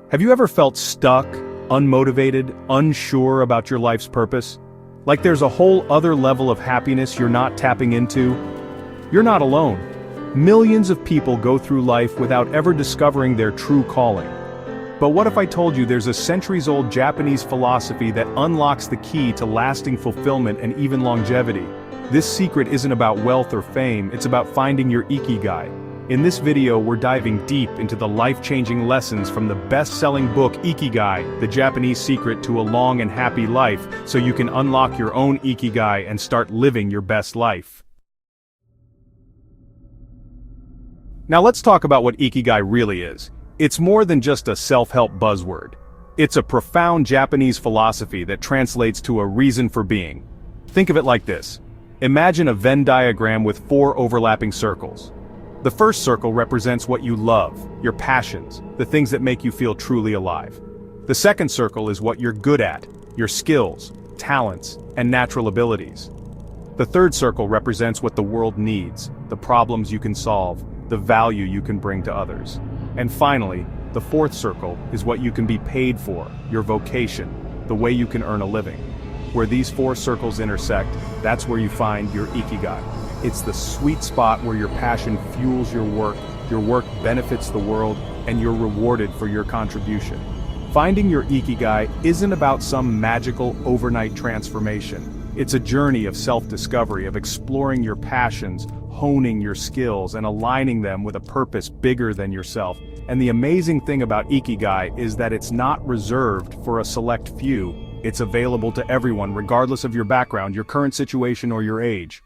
Have you ever felt stuck, unmotivated, unsure about your life's purpose? Like there's a whole other level of happiness you're not tapping into? You're not alone. Millions of people go through life without ever discovering their true calling. But what if I told you there's a centuries-old Japanese philosophy that unlocks the key to lasting fulfillment and even longevity? This secret isn't about wealth or fame, it's about finding your ikigai. In this video, we're diving deep into the life-changing lessons from the best-selling book Ikigai, The Japanese Secret to a Long and Happy Life, so you can unlock your own ikigai and start living your best life. Now let's talk about what ikigai really is. It's more than just a self-help buzzword. It's a profound Japanese philosophy that translates to a reason for being. Think of it like this. Imagine a Venn diagram with 4 overlapping circles. The first circle represents what you love, your passions, the things that make you feel truly alive. The second circle is what you're good at, your skills, talents, and natural abilities. The third circle represents what the world needs, the problems you can solve, the value you can bring to others. And finally, the fourth circle is what you can be paid for, your vocation, the way you can earn a living. Where these 4 circles intersect, that's where you find your ikigai. It's the sweet spot where your passion fuels your work benefits the world, and you're rewarded for your contribution. Finding your ikigai isn't about some magical overnight transformation. It's a journey of self-discovery, of exploring your passions, honing your skills, and aligning them with a purpose bigger than yourself. And the amazing thing about ikigai is that it's not reserved for a select few. It's available to everyone, regardless of your background, your current situation, or your age.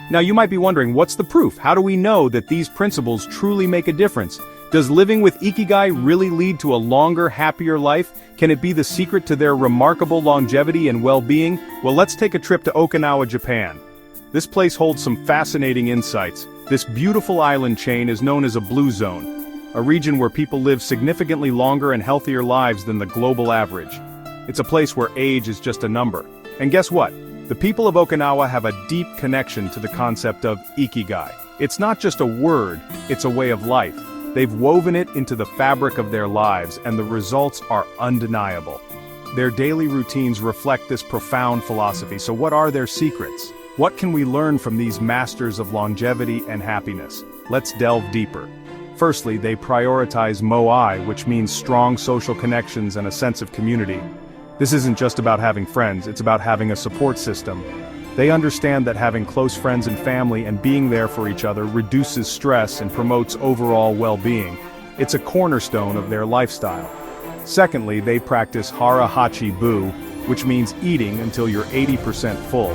Now you might be wondering, what's the proof? How do we know that these principles truly make a difference? Does living with ikigai really lead to a longer, happier life? Can it be the secret to their remarkable longevity and well-being? Well, let's take a trip to Okinawa, Japan. This place holds some fascinating insights. This beautiful island chain is known as a blue zone, a region where people live significantly longer and healthier lives than the global average. It's a place where age is just a number. And guess what? The people of Okinawa have a deep connection to the concept of ikigai. It's not just a word, it's a way of life. They've woven it into the fabric of their lives, and the results are undeniable. Their daily routines reflect this profound philosophy. So what are their secrets? What can we learn from these masters of longevity and happiness? Let's delve deeper. Firstly, they prioritize moai, which means strong social connections and a sense of community. This isn't just about having friends, it's about having a support system. They understand that having close friends and family and being there for each other reduces stress and promotes overall well-being. It's a cornerstone of their lifestyle. Secondly, they practice hara-hachi-bu, which means eating until you're 80% full.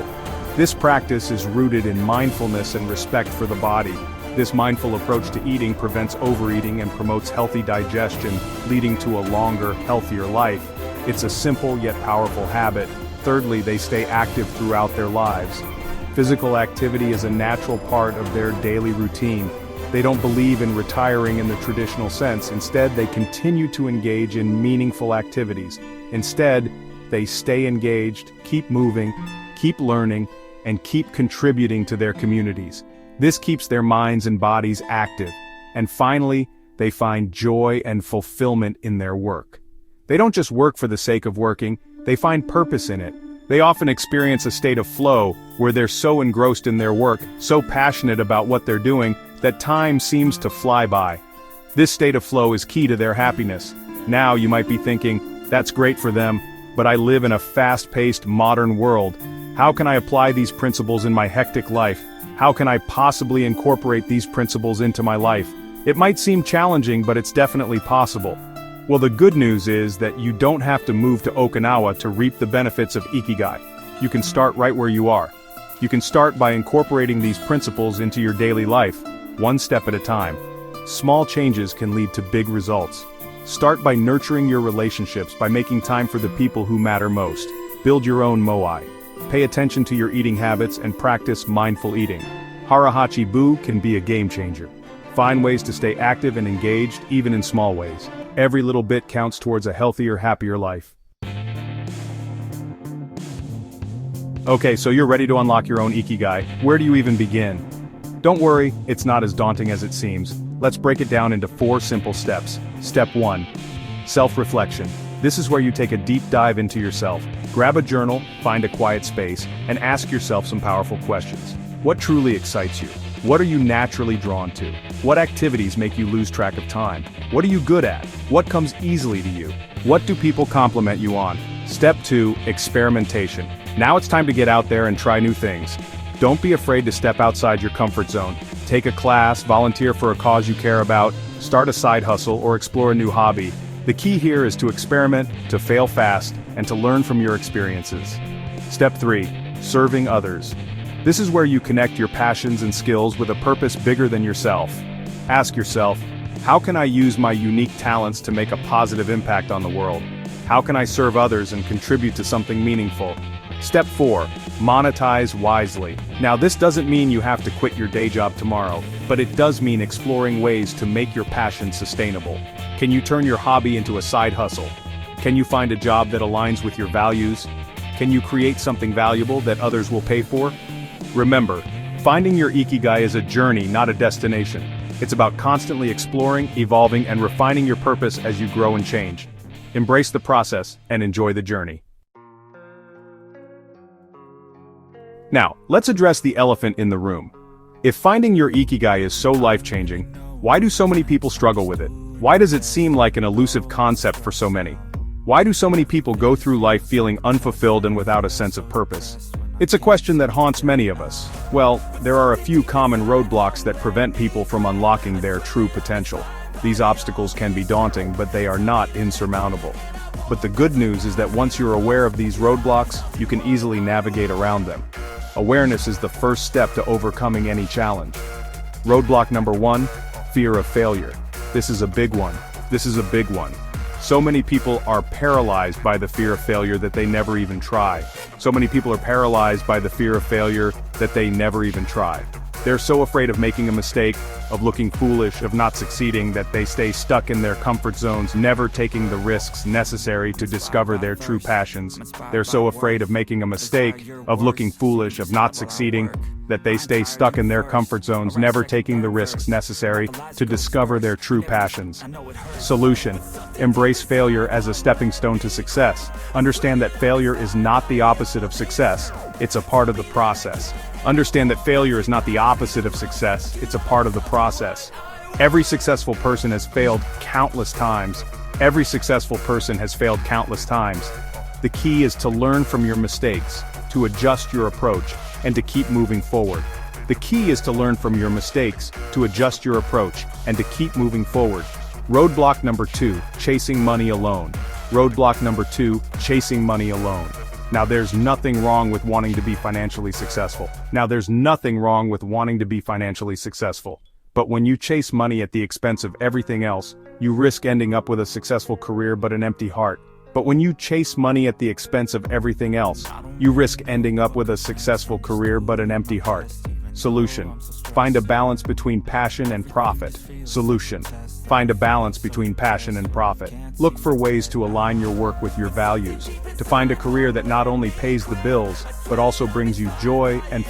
This practice is rooted in mindfulness and respect for the body. This mindful approach to eating prevents overeating and promotes healthy digestion, leading to a longer, healthier life. It's a simple yet powerful habit. Thirdly, they stay active throughout their lives. Physical activity is a natural part of their daily routine. They don't believe in retiring in the traditional sense. Instead, they continue to engage in meaningful activities. Instead, they stay engaged, keep moving, keep learning, and keep contributing to their communities. This keeps their minds and bodies active. And finally, they find joy and fulfillment in their work. They don't just work for the sake of working, they find purpose in it. They often experience a state of flow, where they're so engrossed in their work, so passionate about what they're doing, that time seems to fly by. This state of flow is key to their happiness. Now you might be thinking, that's great for them, but I live in a fast-paced, modern world. How can I apply these principles in my hectic life? How can I possibly incorporate these principles into my life? It might seem challenging, but it's definitely possible. Well, the good news is that you don't have to move to Okinawa to reap the benefits of ikigai. You can start right where you are. You can start by incorporating these principles into your daily life, one step at a time. Small changes can lead to big results. Start by nurturing your relationships, by making time for the people who matter most. Build your own moai. Pay attention to your eating habits and practice mindful eating. Hara-hachi-bu can be a game changer. Find ways to stay active and engaged, even in small ways. Every little bit counts towards a healthier, happier life. Okay, so you're ready to unlock your own ikigai. Where do you even begin? Don't worry, it's not as daunting as it seems. Let's break it down into 4 simple steps. Step 1. Self-reflection. This is where you take a deep dive into yourself. Grab a journal, find a quiet space, and ask yourself some powerful questions. What truly excites you? What are you naturally drawn to? What activities make you lose track of time? What are you good at? What comes easily to you? What do people compliment you on? Step 2. Experimentation. Now it's time to get out there and try new things. Don't be afraid to step outside your comfort zone. Take a class, volunteer for a cause you care about, start a side hustle, or explore a new hobby. The key here is to experiment, to fail fast, and to learn from your experiences. Step 3. Serving others. This is where you connect your passions and skills with a purpose bigger than yourself. Ask yourself, how can I use my unique talents to make a positive impact on the world? How can I serve others and contribute to something meaningful? Step 4. Monetize wisely. Now this doesn't mean you have to quit your day job tomorrow, but it does mean exploring ways to make your passion sustainable. Can you turn your hobby into a side hustle? Can you find a job that aligns with your values? Can you create something valuable that others will pay for? Remember, finding your ikigai is a journey, not a destination. It's about constantly exploring, evolving, and refining your purpose as you grow and change. Embrace the process and enjoy the journey. Now, let's address the elephant in the room. If finding your ikigai is so life-changing, why do so many people struggle with it? Why does it seem like an elusive concept for so many? Why do so many people go through life feeling unfulfilled and without a sense of purpose? It's a question that haunts many of us. Well, there are a few common roadblocks that prevent people from unlocking their true potential. These obstacles can be daunting, but they are not insurmountable. But the good news is that once you're aware of these roadblocks, you can easily navigate around them. Awareness is the first step to overcoming any challenge. Roadblock number 1, fear of failure. This is a big one. So many people are paralyzed by the fear of failure that they never even try. They're so afraid of making a mistake, of looking foolish, of not succeeding, that they stay stuck in their comfort zones, never taking the risks necessary to discover their true passions. They're so afraid of making a mistake, of looking foolish, of not succeeding, that they stay stuck in their comfort zones, never taking the risks necessary to discover their true passions. Solution: embrace failure as a stepping stone to success. Understand that failure is not the opposite of success, it's a part of the process. Understand that failure is not the opposite of success, it's a part of the process. Every successful person has failed countless times. The key is to learn from your mistakes, to adjust your approach, and to keep moving forward. Roadblock number 2, chasing money alone. Now there's nothing wrong with wanting to be financially successful. But when you chase money at the expense of everything else, you risk ending up with a successful career but an empty heart. Solution: find a balance between passion and profit. Look for ways to align your work with your values, to find a career that not only pays the bills, but also brings you joy and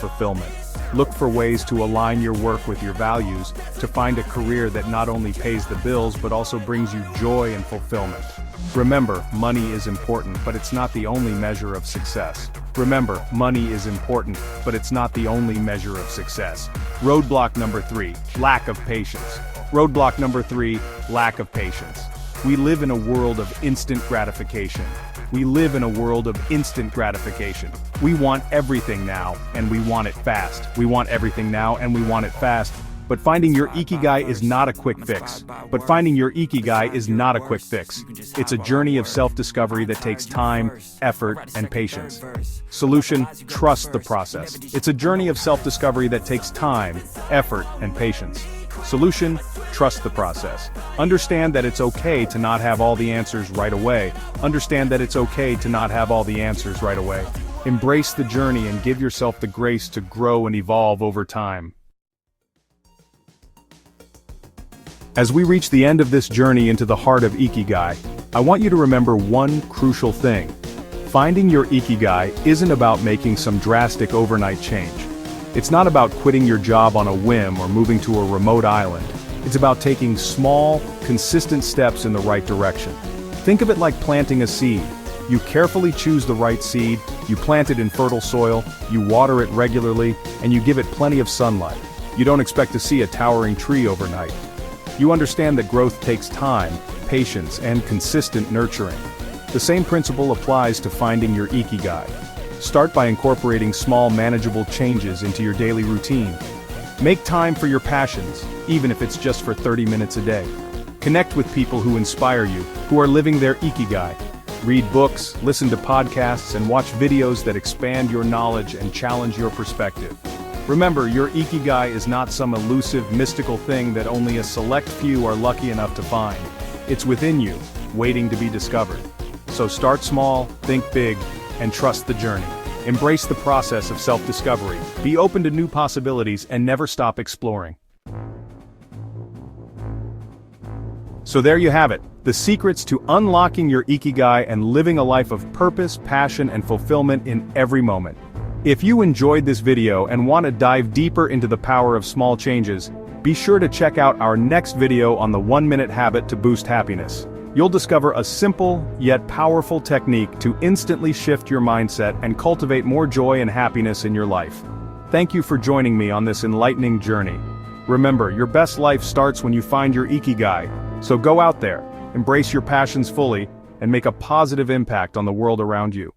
fulfillment. Remember, money is important, but it's not the only measure of success. Roadblock number 3, lack of patience. We live in a world of instant gratification. We want everything now, and we want it fast. But finding your ikigai is not a quick fix. It's a journey of self-discovery that takes time, effort, and patience. Solution: trust the process. Understand that it's okay to not have all the answers right away. Embrace the journey and give yourself the grace to grow and evolve over time. As we reach the end of this journey into the heart of Ikigai, I want you to remember one crucial thing. Finding your Ikigai isn't about making some drastic overnight change. It's not about quitting your job on a whim or moving to a remote island. It's about taking small, consistent steps in the right direction. Think of it like planting a seed. You carefully choose the right seed, you plant it in fertile soil, you water it regularly, and you give it plenty of sunlight. You don't expect to see a towering tree overnight. You understand that growth takes time, patience, and consistent nurturing. The same principle applies to finding your ikigai. Start by incorporating small, manageable changes into your daily routine. Make time for your passions, even if it's just for 30 minutes a day. Connect with people who inspire you, who are living their ikigai. Read books, listen to podcasts, and watch videos that expand your knowledge and challenge your perspective. Remember, your ikigai is not some elusive, mystical thing that only a select few are lucky enough to find. It's within you, waiting to be discovered. So start small, think big, and trust the journey. Embrace the process of self-discovery, be open to new possibilities, and never stop exploring. So there you have it, the secrets to unlocking your ikigai and living a life of purpose, passion, and fulfillment in every moment. If you enjoyed this video and want to dive deeper into the power of small changes, be sure to check out our next video on the 1-minute habit to boost happiness. You'll discover a simple, yet powerful technique to instantly shift your mindset and cultivate more joy and happiness in your life. Thank you for joining me on this enlightening journey. Remember, your best life starts when you find your ikigai, so go out there, embrace your passions fully, and make a positive impact on the world around you.